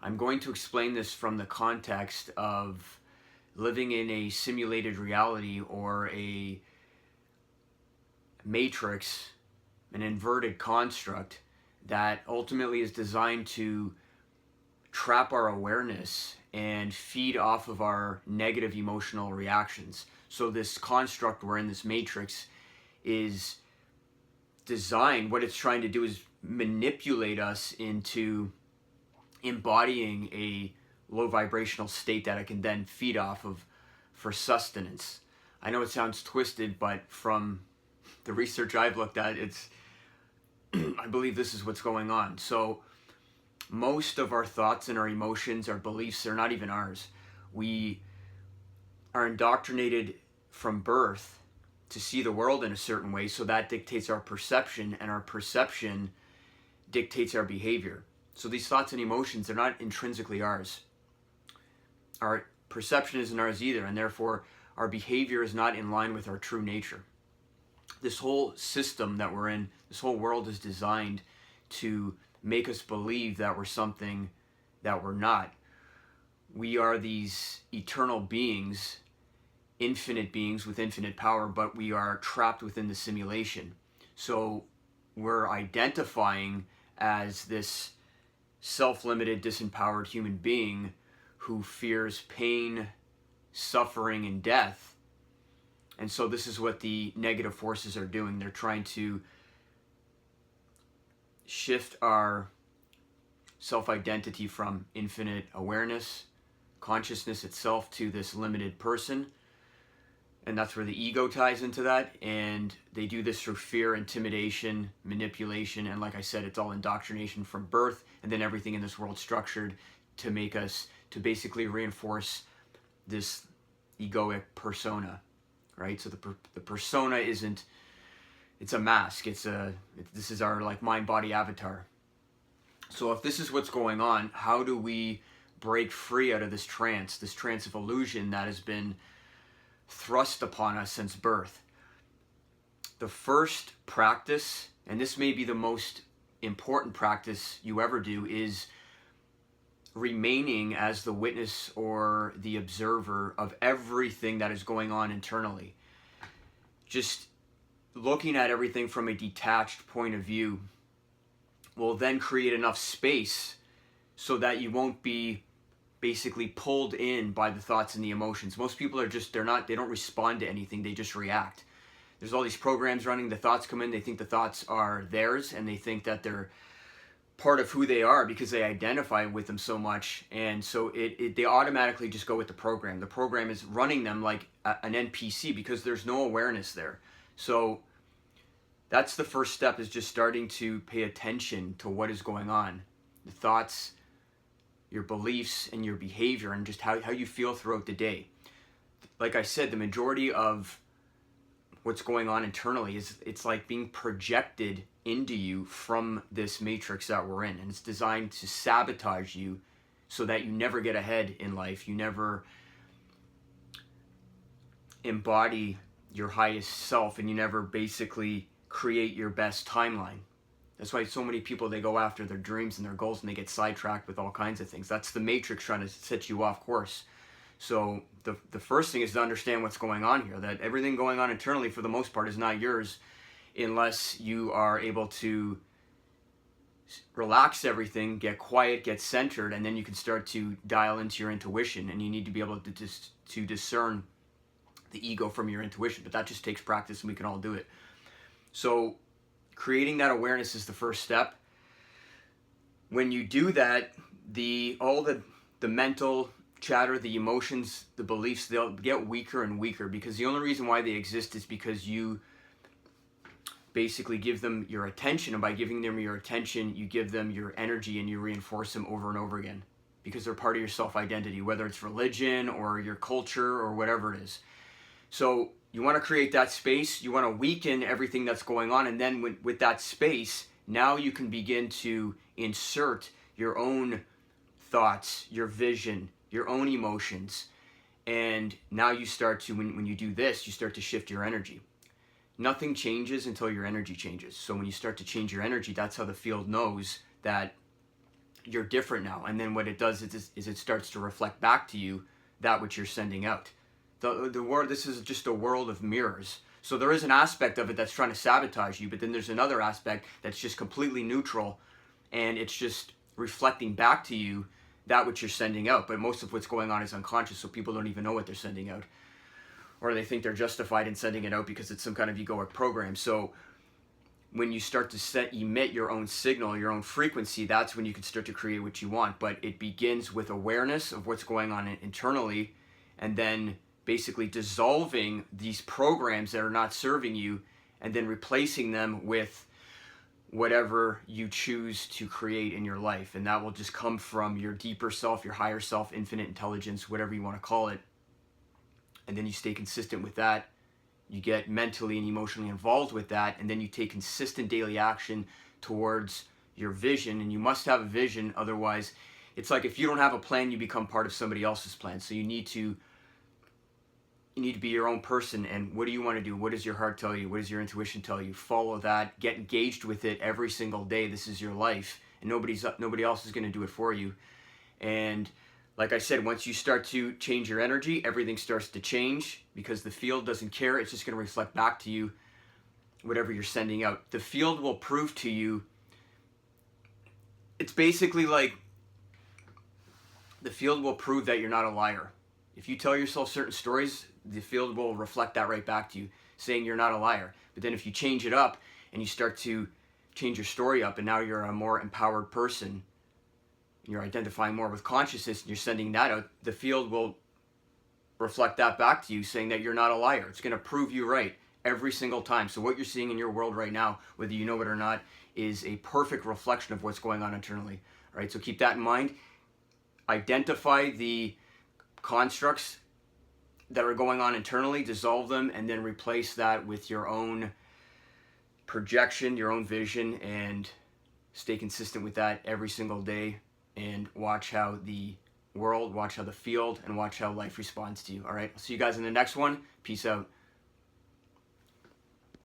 I'm going to explain this from the context of living in a simulated reality or a matrix, an inverted construct that ultimately is designed to trap our awareness and feed off of our negative emotional reactions. So this construct we're in, this matrix, is designed, what it's trying to do is manipulate us into embodying a low vibrational state that it can then feed off of for sustenance. I know it sounds twisted, but from the research I've looked at, it's I believe this is what's going on. So most of our thoughts and our emotions, our beliefs, are not even ours. We are indoctrinated from birth to see the world in a certain way, so that dictates our perception, and our perception dictates our behavior. So these thoughts and emotions, they're not intrinsically ours. Our perception isn't ours either, and therefore our behavior is not in line with our true nature. This whole system that we're in, this whole world is designed to make us believe that we're something that we're not. We are these eternal beings, infinite beings with infinite power, but we are trapped within the simulation. So we're identifying as this self-limited, disempowered human being who fears pain, suffering, and death. And so this is what the negative forces are doing. They're trying to shift our self-identity from infinite awareness, consciousness itself, to this limited person. And that's where the ego ties into that. And they do this through fear, intimidation, manipulation. And like I said, it's all indoctrination from birth. And then everything in this world structured to make us, to basically reinforce this egoic persona, right? So the persona isn't, it's a mask. This is our like mind body avatar. So if this is what's going on, how do we break free out of this trance of illusion that has been thrust upon us since birth? The first practice, and this may be the most important practice you ever do, is remaining as the witness or the observer of everything that is going on internally. Just looking at everything from a detached point of view will then create enough space so that you won't be basically pulled in by the thoughts and the emotions. Most people are just, they don't respond to anything, they just react. There's all these programs running, the thoughts come in, they think the thoughts are theirs, and they think that they're part of who they are because they identify with them so much, and so they automatically just go with the program. The program is running them like an NPC because there's no awareness there. So that's the first step, is just starting to pay attention to what is going on. The thoughts, your beliefs, and your behavior, and just how you feel throughout the day. Like I said, the majority of what's going on internally it's like being projected into you from this matrix that we're in, and it's designed to sabotage you so that you never get ahead in life, you never embody your highest self, and you never basically create your best timeline. That's why so many people, they go after their dreams and their goals and they get sidetracked with all kinds of things. That's the matrix trying to set you off course. So the first thing is to understand what's going on here, that everything going on internally for the most part is not yours, unless you are able to relax everything, get quiet, get centered, and then you can start to dial into your intuition. And you need to be able to discern the ego from your intuition, but that just takes practice, and we can all do it. So creating that awareness is the first step. When you do that, all the mental chatter, the emotions, the beliefs, they'll get weaker and weaker, because the only reason why they exist is because you basically give them your attention, and by giving them your attention, you give them your energy and you reinforce them over and over again, because they're part of your self-identity, whether it's religion or your culture or whatever it is. So you want to create that space, you want to weaken everything that's going on, and then with that space, now you can begin to insert your own thoughts, your vision, your own emotions, and now you start to, when you do this, you start to shift your energy. Nothing changes until your energy changes. So when you start to change your energy, that's how the field knows that you're different now. And then what it does is it starts to reflect back to you that which you're sending out. The world, this is just a world of mirrors. So there is an aspect of it that's trying to sabotage you, but then there's another aspect that's just completely neutral, and it's just reflecting back to you that which you're sending out. But most of what's going on is unconscious, so people don't even know what they're sending out, or they think they're justified in sending it out because it's some kind of egoic program. So when you start to emit your own signal, your own frequency, that's when you can start to create what you want. But it begins with awareness of what's going on internally, and then basically dissolving these programs that are not serving you, and then replacing them with whatever you choose to create in your life. And that will just come from your deeper self, your higher self, infinite intelligence, whatever you want to call it. And then you stay consistent with that. You get mentally and emotionally involved with that, and then you take consistent daily action towards your vision. And you must have a vision, otherwise it's like if you don't have a plan, you become part of somebody else's plan. So you need to be your own person. And what do you want to do? What does your heart tell you? What does your intuition tell you? Follow that. Get engaged with it every single day. This is your life, and nobody else is going to do it for you. And like I said, once you start to change your energy, everything starts to change, because the field doesn't care. It's just going to reflect back to you whatever you're sending out. The field will prove to you. It's basically like the field will prove that you're not a liar. If you tell yourself certain stories, the field will reflect that right back to you, saying you're not a liar. But then if you change it up and you start to change your story up, and now you're a more empowered person, you're identifying more with consciousness, and you're sending that out, the field will reflect that back to you, saying that you're not a liar. It's going to prove you right every single time. So what you're seeing in your world right now, whether you know it or not, is a perfect reflection of what's going on internally. All right, so keep that in mind. Identify the constructs that are going on internally, dissolve them, and then replace that with your own projection, your own vision, and stay consistent with that every single day. And watch how the world, watch how the field, and watch how life responds to you. All right, I'll see you guys in the next one. Peace out.